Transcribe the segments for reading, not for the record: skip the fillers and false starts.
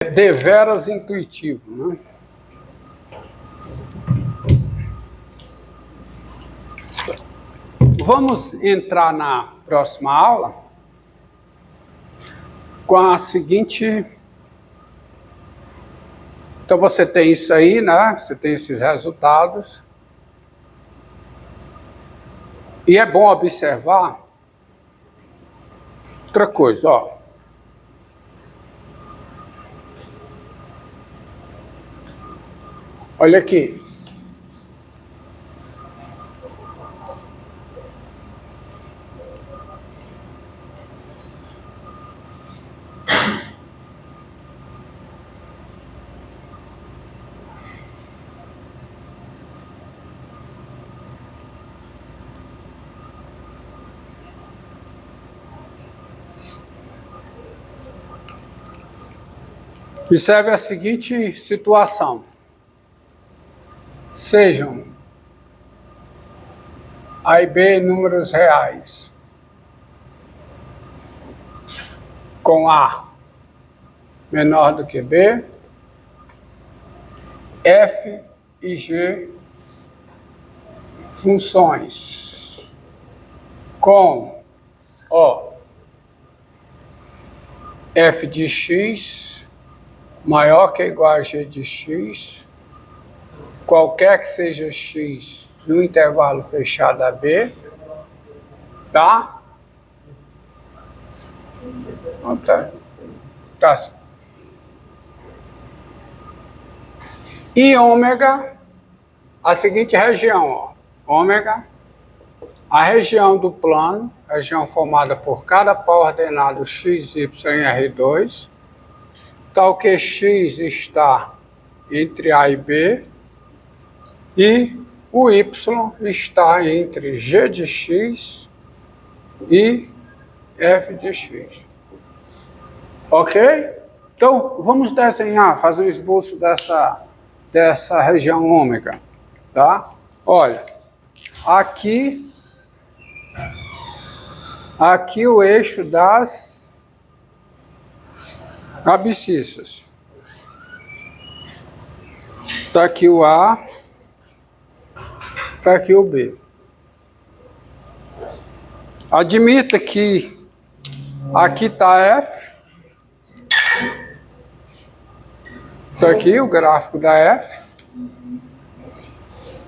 deveras intuitivo, né? Vamos entrar na próxima aula com a seguinte. Então você tem isso aí, né? Você tem esses resultados. E é bom observar outra coisa, ó. Olha aqui. Observe a seguinte situação. Sejam A e B números reais, com A menor do que B, F e G funções com F de x maior que ou igual a G de x, qualquer que seja x no intervalo fechado a B, tá? Tá. E ômega, a seguinte região, ó, ômega, a região do plano, região formada por cada pau ordenado x, y e R2, tal que x está entre A e B, e o y está entre G de x e F de x. Ok? Então, vamos desenhar, fazer um esboço dessa região ômega, tá? Olha, aqui o eixo das abscissas. Está aqui o A, está aqui o B. Admita que aqui está F. Está aqui o gráfico da F.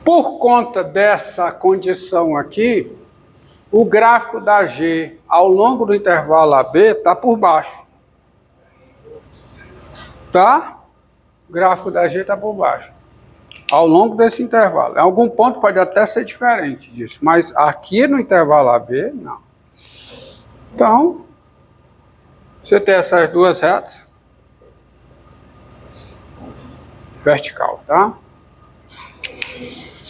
Por conta dessa condição aqui, o gráfico da G ao longo do intervalo AB está por baixo. Tá? O gráfico da G está por baixo. Ao longo desse intervalo. Em algum ponto pode até ser diferente disso, mas aqui no intervalo AB, não. Então, você tem essas duas retas. Vertical, tá?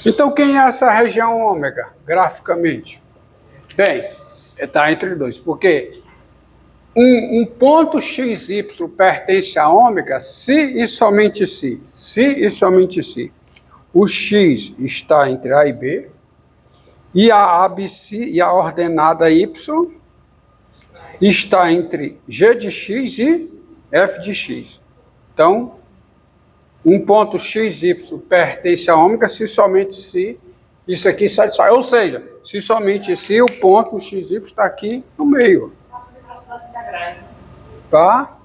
Então, quem é essa região ômega, graficamente? Bem, está entre dois, porque um ponto XY pertence a ômega se e somente se. Se e somente se. O X está entre A e B, e a abscissa e a ordenada Y está entre G de x e F de x. Então, um ponto XY pertence a ômega se somente se isso aqui satisfaz. Ou seja, se somente se o ponto XY está aqui no meio. Tá?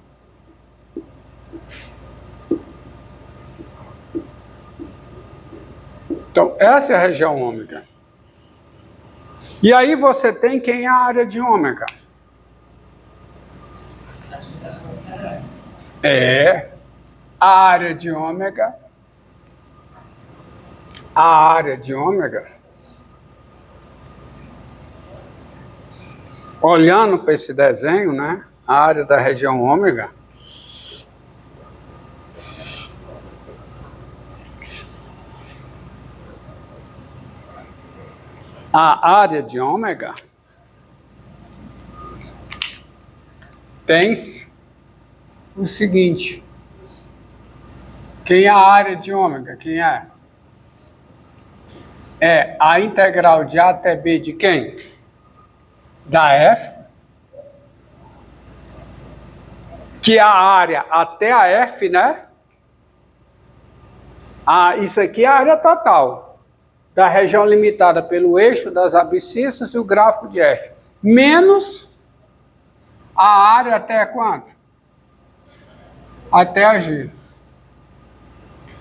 Então, essa é a região ômega. E aí você tem quem é a área de ômega. É a área de ômega. A área de ômega. Olhando para esse desenho, né? A área da região ômega. A área de ômega tem o seguinte. Quem é a área de ômega? Quem é? É a integral de A até B de quem? Da F. que a área até a F, né? Isso aqui é a área total da região limitada pelo eixo das abscissas e o gráfico de F, menos a área até quanto? Até a G.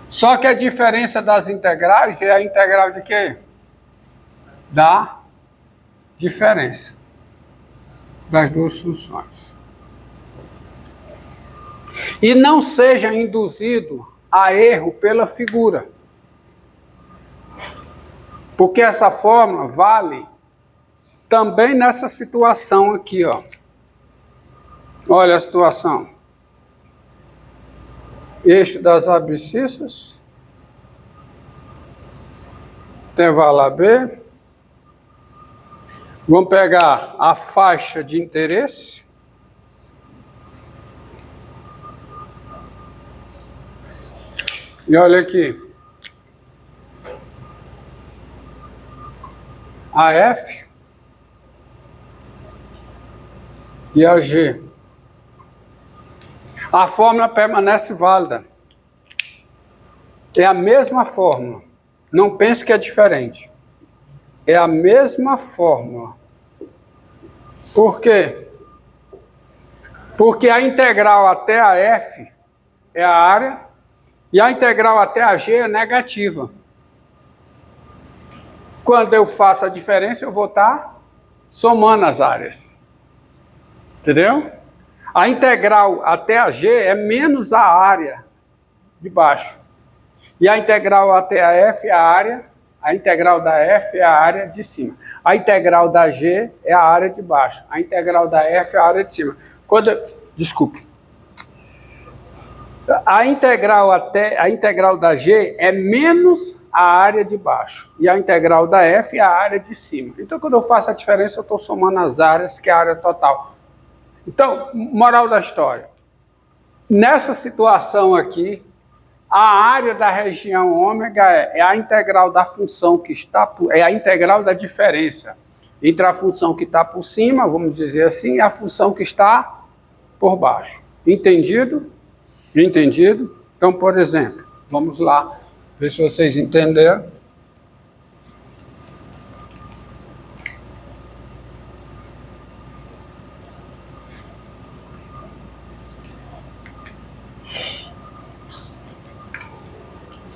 Só que a diferença das integrais é a integral de quê? Da diferença das duas funções. E não seja induzido a erro pela figura. Porque essa fórmula vale também nessa situação aqui, ó. Olha a situação. Eixo das abscissas, intervalo AB. Vamos pegar a faixa de interesse. E olha aqui. A F e a G. A fórmula permanece válida. É a mesma fórmula. Não pense que é diferente. É a mesma fórmula. Por quê? Porque a integral até a F é a área e a integral até a G é negativa. Quando eu faço a diferença, eu vou estar somando as áreas. Entendeu? A integral até a G é menos a área de baixo. E a integral até a F é a área, a integral da F é a área de cima. A integral da G é a área de baixo. A integral da F é a área de cima. Desculpe. A integral da G é menos a área de baixo. E a integral da F é a área de cima. Então, quando eu faço a diferença, eu estou somando as áreas, que é a área total. Então, moral da história. Nessa situação aqui, a área da região ômega é a integral da função que está é a integral da diferença entre a função que está por cima, vamos dizer assim, e a função que está por baixo. Entendido? Entendido? Então, por exemplo, vamos lá, ver se vocês entenderam.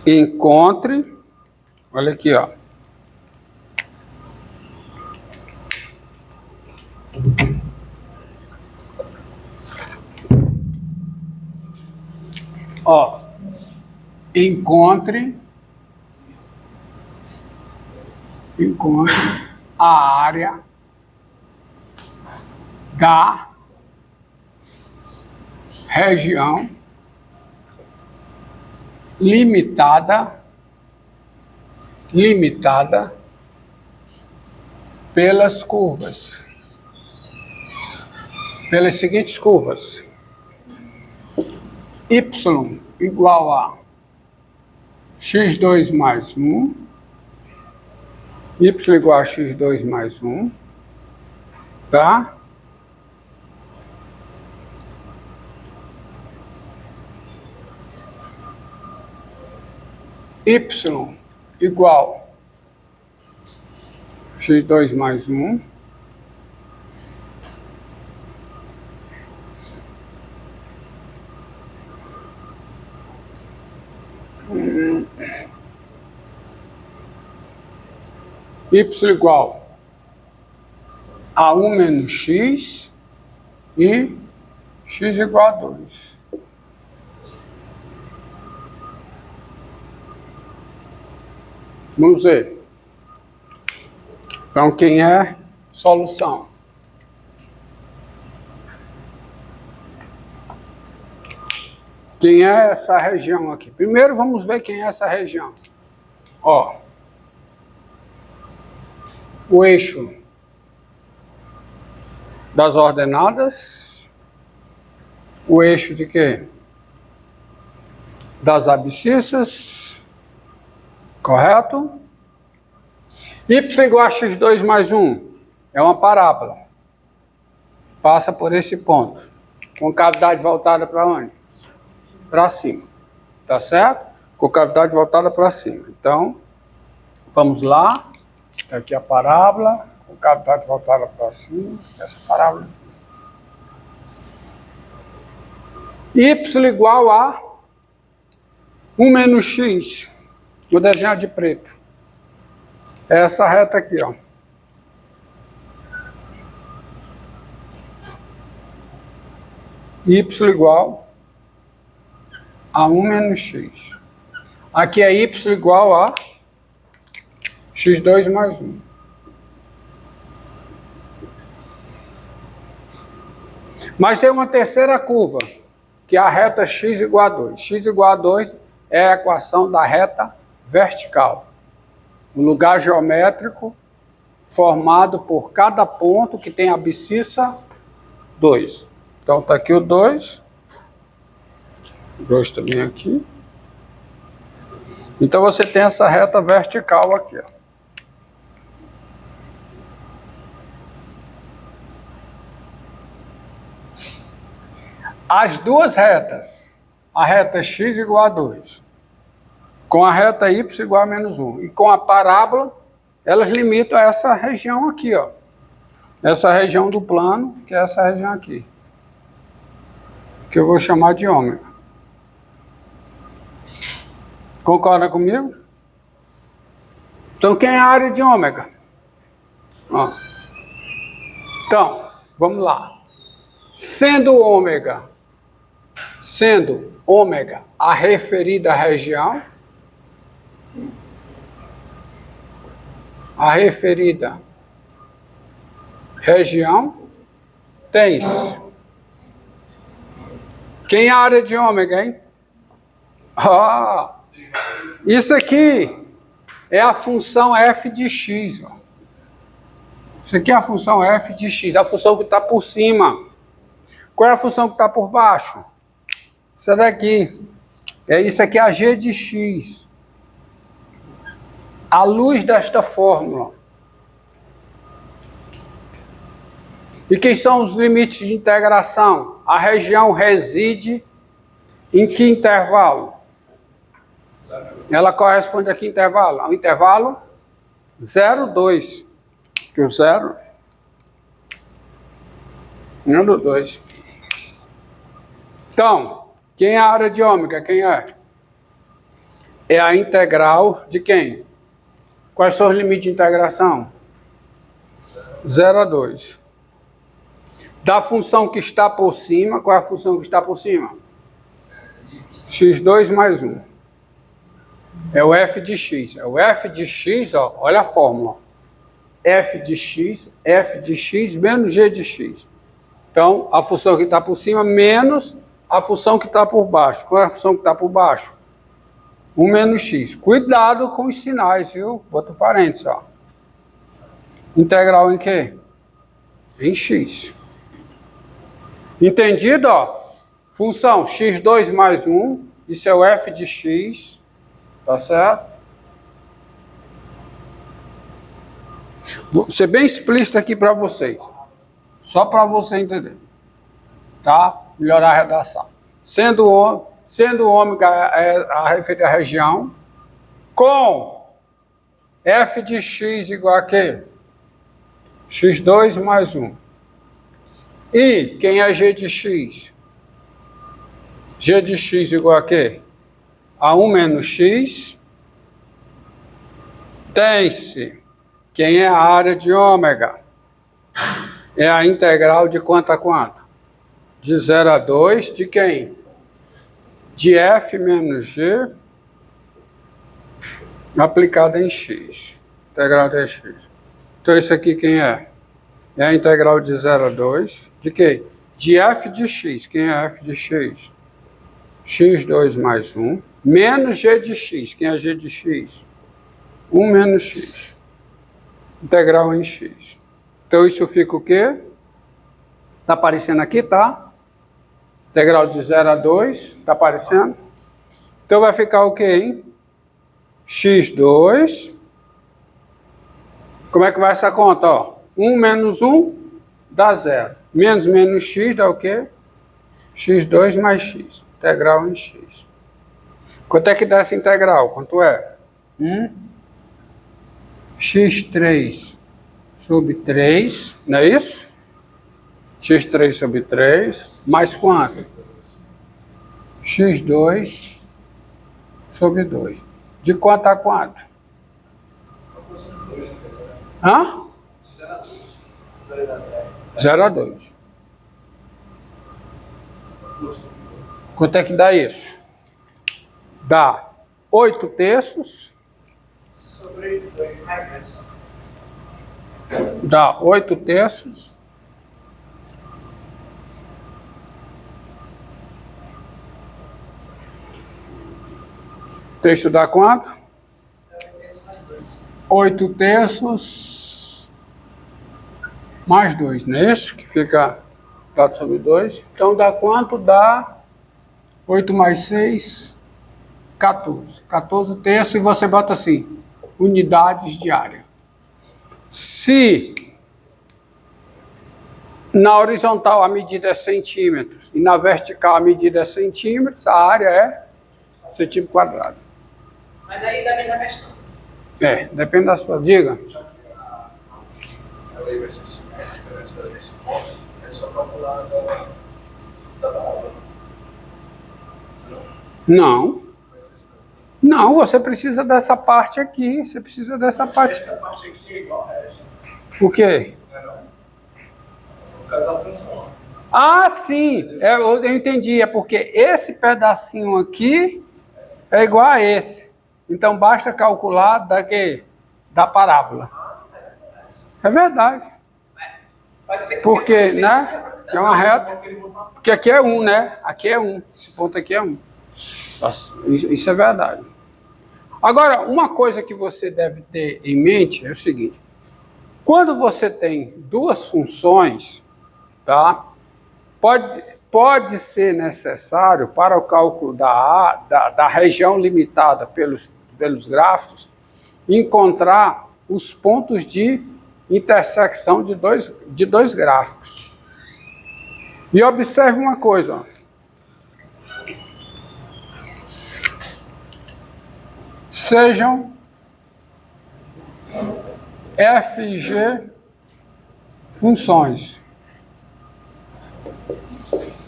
Encontre, olha aqui, ó. Ó, encontre a área da região limitada pelas curvas, pelas seguintes curvas: y igual a x2 mais 1, y igual a x2 mais 1, tá? Y igual a x2 mais 1, y igual a 1 menos x e x igual a 2. Vamos ver. Então, quem é solução? Quem é essa região aqui? Primeiro, vamos ver quem é essa região. Ó, o eixo das ordenadas, o eixo de quê? Das abscissas, correto? Y igual a x2 mais 1 é uma parábola. Passa por esse ponto. Com cavidade voltada para onde? Para cima. Tá certo? Com cavidade voltada para cima. Então, vamos lá. Tá aqui a parábola. Com cavidade voltada para cima. Essa parábola. Y igual a 1 menos x. Vou desenhar de preto. Essa reta aqui, ó. Y igual a 1 menos x. Aqui é y igual a x2 mais 1. Mas tem uma terceira curva, que é a reta x igual a 2. X igual a 2 é a equação da reta vertical. Um lugar geométrico formado por cada ponto que tem abscissa 2. Então está aqui o 2. 2 também aqui. Então você tem essa reta vertical aqui, ó. As duas retas, a reta x igual a 2, com a reta y igual a menos 1, e com a parábola, elas limitam a essa região aqui, ó. Essa região do plano, que é essa região aqui, que eu vou chamar de ômega. Concorda comigo? Então, quem é a área de ômega? Ó. Então, vamos lá. Sendo ômega a referida região, tem isso. Quem é a área de ômega, hein? Isso aqui é a função f de x. Ó. Isso aqui é a função f de x, a função que está por cima. Qual é a função que está por baixo? Essa daqui. Isso aqui é a g de x. À luz desta fórmula. E quem são os limites de integração? A região reside em que intervalo? Ela corresponde a que intervalo? Ao intervalo 0, 2. Que o 0 não do 2. Então, quem é a área de ômega? Quem é? É a integral de quem? Quais são os limites de integração? 0 a 2. Da função que está por cima, qual é a função que está por cima? x2 mais 1. É o f de x. É o f de x, ó, olha a fórmula. F de x menos g de x. Então, a função que está por cima menos a função que está por baixo. Qual é a função que está por baixo? 1 menos x. Cuidado com os sinais, viu? Bota parênteses, ó. Integral em quê? Em x. Entendido, ó? Função x2 mais 1, isso é o f de x, tá certo? Vou ser bem explícito aqui para vocês, só para você entender, tá? Melhorar a redação. Sendo ômega a referida região, com f de x igual a quê? x2 mais 1. E quem é g de x? G de x igual a quê? A 1 menos x. Tem-se. Quem é a área de ômega? É a integral de quanto a quanto? De 0 a 2. De quem? De f menos g aplicada em x. Integral de x. Então isso aqui quem é? É a integral de 0 a 2. De quê? De f de x. Quem é f de x? x2 mais 1. Menos g de x. Quem é g de x? 1 menos x. Integral em x. Então isso fica o quê? Está aparecendo aqui, tá? Integral de 0 a 2. Está aparecendo? Então vai ficar o quê, hein? x2. Como é que vai essa conta, ó? 1 menos 1 dá 0. Menos x dá o quê? x2 mais x, integral em x. Quanto é que dá essa integral? Quanto é? x3 sobre 3, não é isso? x3 sobre 3, mais quanto? x2 sobre 2. De quanto a quanto? Hã? 0 a 2. Quanto é que dá isso? Dá 8 terços. Dá 8 terços. Terço dá quanto? 8 terços mais 2, não é isso? Que fica 4 sobre 2. Então dá quanto? Dá 8 mais 6, 14. 14 terços, e você bota assim, unidades de área. Se na horizontal a medida é centímetros e na vertical a medida é centímetros, a área é centímetro quadrado. Mas aí depende da questão. Depende da sua. Diga. A lei vai ser simétrica nesse ponto, é só calcular da parábola. Não. Não, você precisa dessa parte aqui. Você precisa dessa parte. Essa parte aqui é igual a essa. O quê? Não é não? No caso da função. Ah, sim. Eu entendi. É porque esse pedacinho aqui é igual a esse. Então basta calcular da parábola. É verdade. Pode ser que Porque, né? É uma reta. Porque aqui é 1, né? Aqui é 1. Esse ponto aqui é 1. Nossa, isso é verdade. Agora, uma coisa que você deve ter em mente é o seguinte. Quando você tem duas funções, tá? Pode ser necessário para o cálculo da região limitada pelos gráficos encontrar os pontos de intersecção de dois gráficos. E observe uma coisa. Ó. Sejam f e g funções.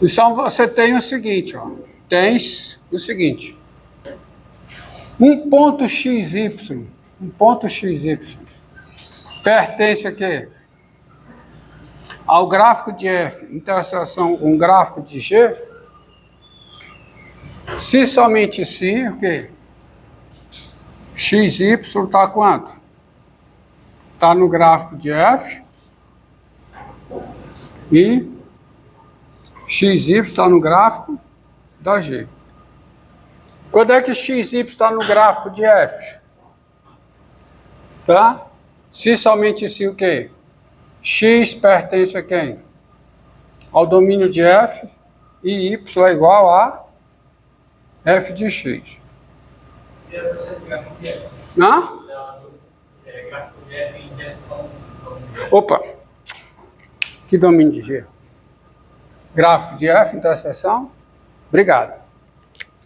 Então você tem o seguinte, ó. Tens o seguinte. Um ponto xy pertence a quê? Ao gráfico de f, interseção com um gráfico de g. Se somente se, o quê? xy está quanto? Está no gráfico de f e xy está no gráfico da g. Quando é que xy está no gráfico de f? Tá? Se somente se o quê? X pertence a quem? Ao domínio de f e y é igual a f de x. Não? Gráfico de f em interseção. Opa! Que domínio de g? Gráfico de f, interseção. Obrigado.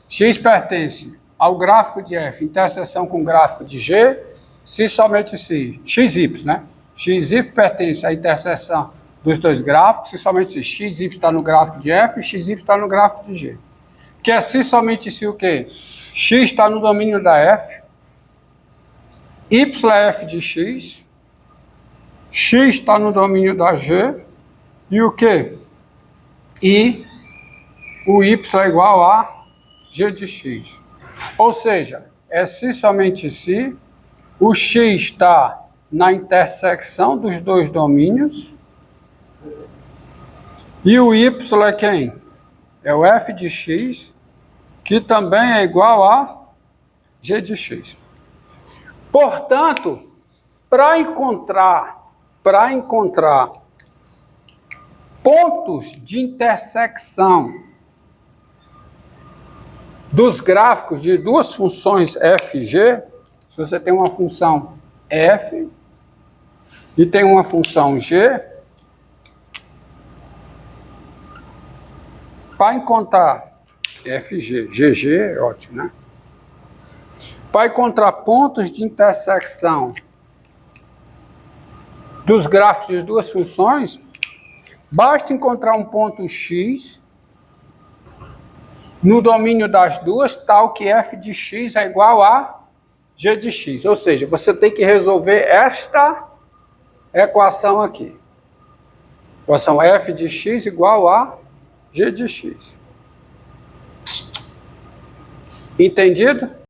X pertence ao gráfico de f, interseção com o gráfico de g, se somente se xy, né? Xy pertence à interseção dos dois gráficos, se somente se xy está no gráfico de f e xy está no gráfico de g. Que é se somente se o quê? X está no domínio da f, y é f de x, x está no domínio da g, e o quê? E o y é igual a g de x. Ou seja, é se somente se o x está na intersecção dos dois domínios e o y é quem? É o f de x, que também é igual a g de x. Portanto, para encontrar pontos de intersecção dos gráficos de duas funções f e g, se você tem uma função f e tem uma função g, Para encontrar FG, GG é ótimo, né? Para encontrar pontos de intersecção dos gráficos de duas funções, basta encontrar um ponto x no domínio das duas, tal que f de x é igual a g de x. Ou seja, você tem que resolver esta equação aqui. Equação f de x igual a g de x. Entendido?